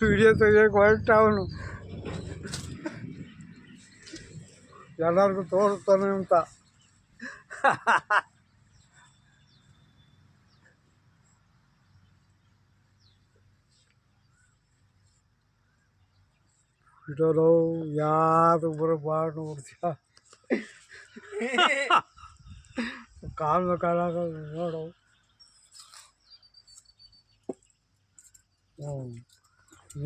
Video ತೆಗಿಯೋಕೆ ಹೊರಟ ಅವನು ಎಲ್ಲರಿಗೂ ತೋರಿಸ್ತಾನೆ ಅಂತ. ಬಿಡೋರು ಯಾರು ಬರಬಾರ ನೋಡ್ತೀಯ ಕಾಲ ನೋಡು.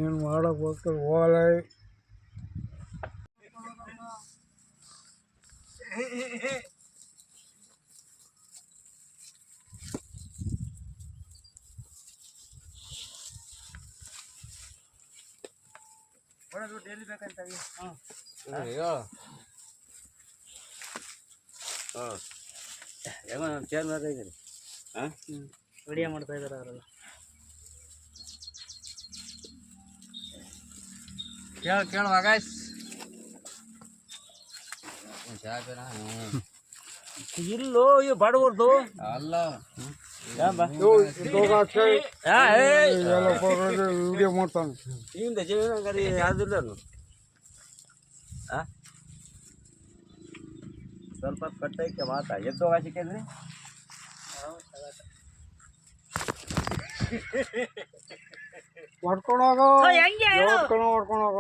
ಏನು ಮಾಡೋಕ್ಕೋಸ್ಕರ ಹೋಗಲೇ ಡೈಲಿ ಬೇಕಂತ. ಹೆಂಗೋ ನಾನು ಚೇರ್ ಮಾಡ್ತಾ ಇದ್ದೀನಿ. ವಿಡಿಯೋ ಮಾಡ್ತಾ ಇದ್ದಾರೆ ಅವರೆಲ್ಲ. ಕೇಳುವ ಗಾಯ್ಸ್. ಇಲ್ಲೋ ಇವು ಬಡವ್ರದು ಅಲ್ಲ. ವಿಡಿಯೋ ಮಾಡ್ತಾನೆ ಹಿಂದೆ ಜೀವನ ಯಾವ್ದಿಲ್ಲ. ಸ್ವಲ್ಪ ಕಟ್ಟಕ್ಕೆ ಮಾತಾ ಎದ್ದೋಗ ಸಿಕ್ಕಿದ್ರಿ. ಮಾಡ್ಕೊಂಡೋಗ ಮಾಡ್ಕೊಂಡೋಗ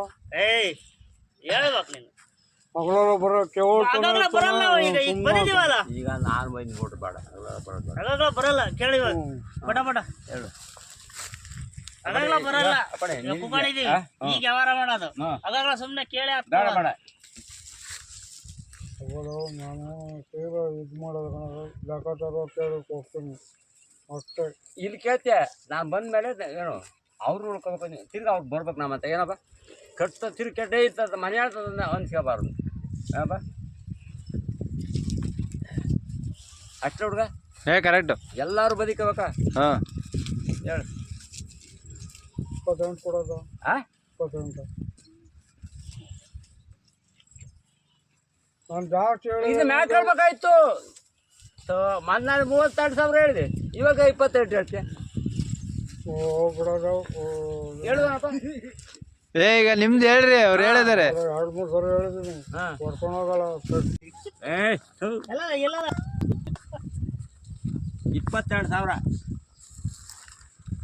ಹೇಳ್ಬೇಕು ನೀನು. ಮಗಳಲ್ಲ ಬರೋಕೆ ಈಗ ನಾನು ಬಂದು ನೋಡ್ರಿ ಬೇಡ ಬರಲ್ಲ ಕೇಳಿ ಬಡ ಬಡ ಹೇಳು. ಅದಾಗಲ ಬರಲ್ಲ ಕುಕೊಂಡಿದೀವಿ. ಈಗ ವ್ಯವಹಾರ ಮಾಡೋದು ಅದಾಗಲ ಸುಮ್ಮನೆ ಕೇಳಿ ಬೇಡ ಬೇಡ. ನಾನು ತೀರಾ ಇದು ಮಾಡೋದು ಲೆಕ್ಕಾಚಾರ ಕೇಳಕ್ಕೆ ಹೋಗ್ತೀನಿ ಅಷ್ಟೇ. ಇಲ್ಲಿ ಕೇಳ್ತೆ ನಾನು ಬಂದ ಮೇಲೆ ಏನು ಅವ್ರು ಉಳ್ಕೊಬೇಕು. ತಿರ್ಗಿ ಅವ್ರು ಬರ್ಬೇಕು ನಮ್ಮ ಅಂತ ಏನಪ್ಪ ಕಟ್ಟ ತಿರ್ಗಿ ಕೆಟ್ಟೇ ಇರ್ತದೆ ಮನೆ ಹೇಳ್ತದ ಅನ್ಸ್ಕೋಬಾರ್ದು. ಏನಪ್ಪ ಅಷ್ಟೇ ಹುಡುಗ. ಕರೆಕ್ಟ್. ಎಲ್ಲರೂ ಬದುಕಬೇಕ. ಹಾಂ ಹೇಳು. 28 ಕೊಡೋದು. 28 ನಾನು ಜಾಸ್ತಿ ಇದು ಮ್ಯಾಕ್ ಹೇಳ್ಬೇಕಾಯ್ತು. ಮೊನ್ನೆ 32,000 ಹೇಳಿದೆ, ಇವಾಗ 28 ಹೇಳ್ತೆ. ಬಿಡೋದು ಹೇಳುದನಪ್ಪ. ಈಗ ನಿಮ್ದು ಹೇಳ್ರಿ, ಅವ್ರು ಹೇಳಿದಾರೆ. 2-3 ಸರಿ ಹೇಳಿದ್ದೀನಿ. ಹೊಡ್ಕೊಂಡು ಹೋಗಲ್ಲ. 22,000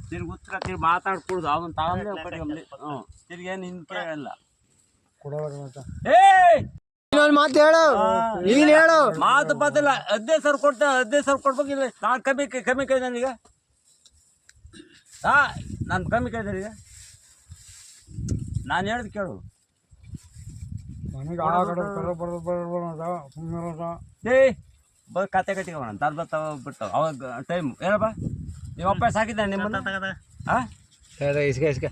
ತಿರ್ಗಿ ಉತ್ತರ ತಿರ್ಗಿ ಮಾತಾಡ್ಕೊಡುದು ಅವನು ತಗೊಂಡ್ರೆ. ತಿರ್ಗಿ ಏನು ನಿನ್ ಕೇಳಲ್ಲ ಕೊಡೋದು. ಮಾತು ಹೇಳು, ನೀನ್ ಹೇಳು. ಮಾತು ಬದಲ್ಲ 15,000 ಕೊಡ್ತಾ 15,000 ಕೊಡ್ಬೇಕಿಲ್ಲ. ನಾನು ಕಮ್ಮಿ ಕೈ ನನಗ ನಾನು ಕಮ್ಮಿ ಕೈದಾರೆ ಈಗ. ನಾನು ಹೇಳಿದ್ ಕೇಳು. ನನಗೆ ಕತೆ ಕಟ್ಟಿಗೋಣ ತರ್ ಬರ್ತಾವ ಬಿಡ್ತಾವ ಅವಾಗ ಟೈಮ್. ಏನಪ್ಪ ನೀವು ಅಪ್ಪ ಸಾಕಿದ್ದ ನಿಮ್ಮನ್ನ? ಇಸ್ಕ ಇಸ್ಕ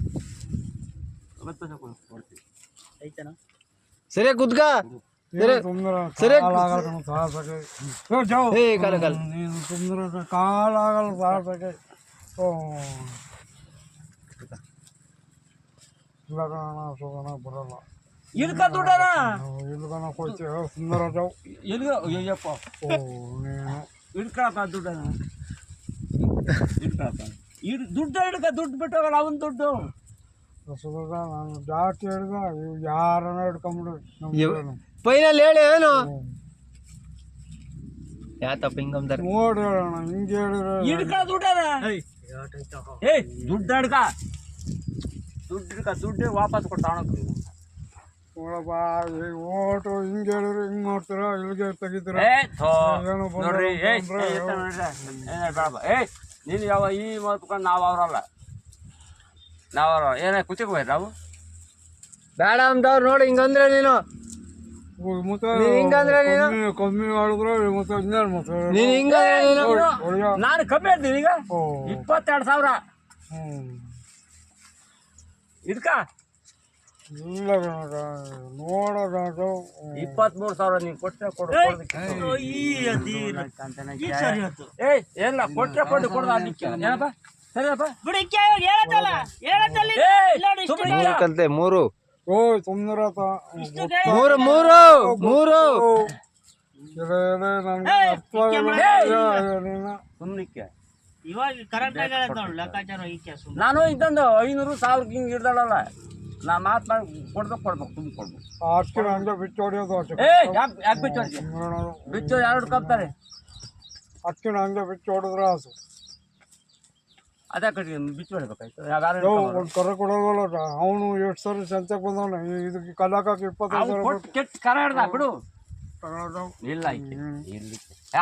ಐತನ ಸರಿಯಾಗಿ ಕುದ್ಕ. ಕಾಲ ಆಗಲ್ಲ ಸಾರ್ಸಕ್ಕೆ. ಬರಲ್ಲ ಇಲ್ಕ ದುಡ್ಡನ ಇಲ್ಗನ ಕೊಡ್ತೀವಿ ಸುಂದರ ಇಲ್ಗ ಅಯ್ಯಪ್ಪ ಇಡ್ಕೊಳಪ್ಪ ದುಡ್ಡನ ಇಡ್ಕೊಳಪ್ಪ. ದುಡ್ಡು ಬಿಟ್ಟೋಗಲ್ಲ ಅವನ ದುಡ್ಡು. ನಾನು ಜಾಸ್ತಿ ಹೇಳಿದ ಯಾರನ್ನ ಹಿಡ್ಕೊಂಬಿಡು. ಫೈನಲ್ ಹೇಳಿ ಏನು ಯಾತಪ್ಪ ಹಿಂಗಂತಾರೆ ನೋಡಿ ಹೇಳೋಣ. ಹಿಂಗೆ ಹೇಳಿದ್ರೆ ಇಡ್ಕ ದುಡ್ಡನ. ಏ ದುಡ್ಡು ದುಡ್ಡು ವಾಪಸ್ ಕೊಡ್ತಾವ. ನೋಡಪ್ಪ ಈಗ ಓಟು ಹಿಂಗೆ ಹೇಳಿದ್ರೆ ಹಿಂಗೆ ಮಾಡ್ತೀರ, ಇಲ್ಲಿಗೆ ತೆಗಿತೀರ. ನೋಡ್ರಿ ನೀನು ಯಾವ ಈ ಮಾಡ್ಕೊಂಡು ನಾವು ಅವ್ರಲ್ಲ ಏನೇ ಕುಚಿಗೆ ಹೋಯ್ತು ನಾವು ಬೇಡ ಅಂತವ್ರು ನೋಡಿ. ಹಿಂಗಂದ್ರೆ ನೀನು ಹಿಂಗಂದ್ರೆ ನೀನು ಕಮ್ಮಿ ಮಾಡಿದ್ರೆ ಮತ್ತೆ ಇನ್ನೇನು ಮತ್ತೆ ನೀನು ಹಿಂಗಂದ್ರೆ ನೀನು ನಾನು ಕಮ್ಮಿ ಹೇಳ್ತೀನಿ ಈಗ 22,000 ಇದಕ್ಕ ಇಲ್ಲ ಗಣಕ ನೋಡೋದು 23,000 ನೀನು ಕೊಟ್ಟರೆ ಕೊಡು ಏಯ್ ಎಲ್ಲ ಕೊಟ್ಟರೆ ಕೊಡು ಅದಕ್ಕೆ ಏನಪ್ಪ ಸರಿಯಪ್ಪ ಕಂತೆ 3 ಓ ಸುಮ್ಮನಿರತ್ತ ಮೂರು ಮೂರು ಮೂರು ನನಗೆ ಅರ್ಥ ನೀನು ಸುಮ್ಮನಿಕ್ಕೆ ಇವಾಗ ಕರೆಕ್ಟ್ ಆಗಿ ಹೇಳತ್ ನೋಡು ಲೆಕ್ಕಾಚಾರ ಈಕೆ ಸುಮ್ಮನೆ ನಾನು ಇದ್ದೊಂದು 500,000 ಹಿಂಗೆ ಹಿಡ್ದಾಳಲ್ಲ ನಾ ಮಾತನಾಡಿ ಕೊಡ್ಬೇಕು ತುಂಬ ಕೊಡ್ಬೇಕು ಅಷ್ಟು ಹಂಗೆ ಬಿಟ್ಟು ಹೊಡಿಯೋದು ಅಷ್ಟು ಯಾಕೆ ಬಿಚ್ಚೋಡಿ ಬಿಚ್ಚೋ ಯಾರು ಹಿಡ್ಕೊತಾರೆ ಅಕ್ಕಿನ ಹಂಗೆ ಬಿಟ್ಟು ಹೊಡೆದ್ರೆ ಆಸು ಅದೇ ಕಡೆ ಬಿಚ್ಚು ಹೊಡಿಬೇಕಾಯ್ತು ಯಾರು ಒಂದು ಕರೆ ಕೊಡೋದಲ್ಲ ಅವನು ಎಷ್ಟು ಸರಿ ಸಂತೆಗೆ ಬಂದವನು ಇದಕ್ಕೆ ಕಲಾಕಕ್ಕೆ 25,000 ಕೆಟ್ಟ ಕರ ಹಿಡ್ದ ಬಿಡು ತಗೊಳ್ಳೋದು ಇಲ್ಲ ಇರ್ಲಿ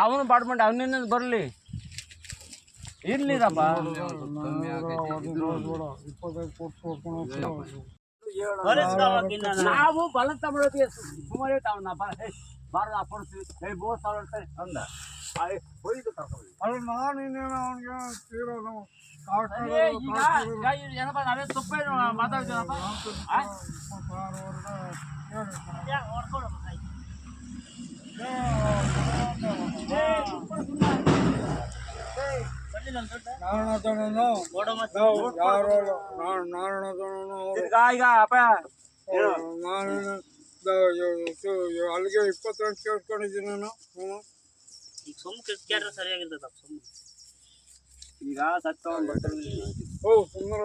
ಅವನು ಬಾಡ್ಮಂಡಿ ಅವನಿಂದ ಬರಲಿ ಇರ್ಲಿರಪ್ಪ 25 ಕೊಟ್ಟು ನಾವು ಬಲ ತಗೊಳ್ಳೋದಿಗೆ ಸುಮಾರು ಬಾರ ಕೊಡ್ತೀವಿ 30,000 ಅಂದ ಹೋಯ್ತು ಕರ್ಕೊಂಡು ಅಲ್ಲ ನಾನು ಇನ್ನೇನು ಅವನಿಗೆ ತೀರೋದು ಏನಪ್ಪ ನಾವೇ ತಪ್ಪೇ ಮಾತಾಡ್ತೀವಪ್ಪ ನಾರಾಯಣದವನು ಯಾರು ನಾರಾಯಣದವನು ಈಗ ಅಪ್ಪ ನಾನು ಅಲ್ಲಿಗೆ 20 ಕೇಳ್ಕೊಂಡಿದ್ದೀನಿ ನಾನು ಈಗ ಸುಮ್ಮನೆ ಸರಿಯಾಗಿರ್ತದ ಸುಮ್ಮನೆ ಈಗ ಸತ್ತ ಓ ಸುಂದರ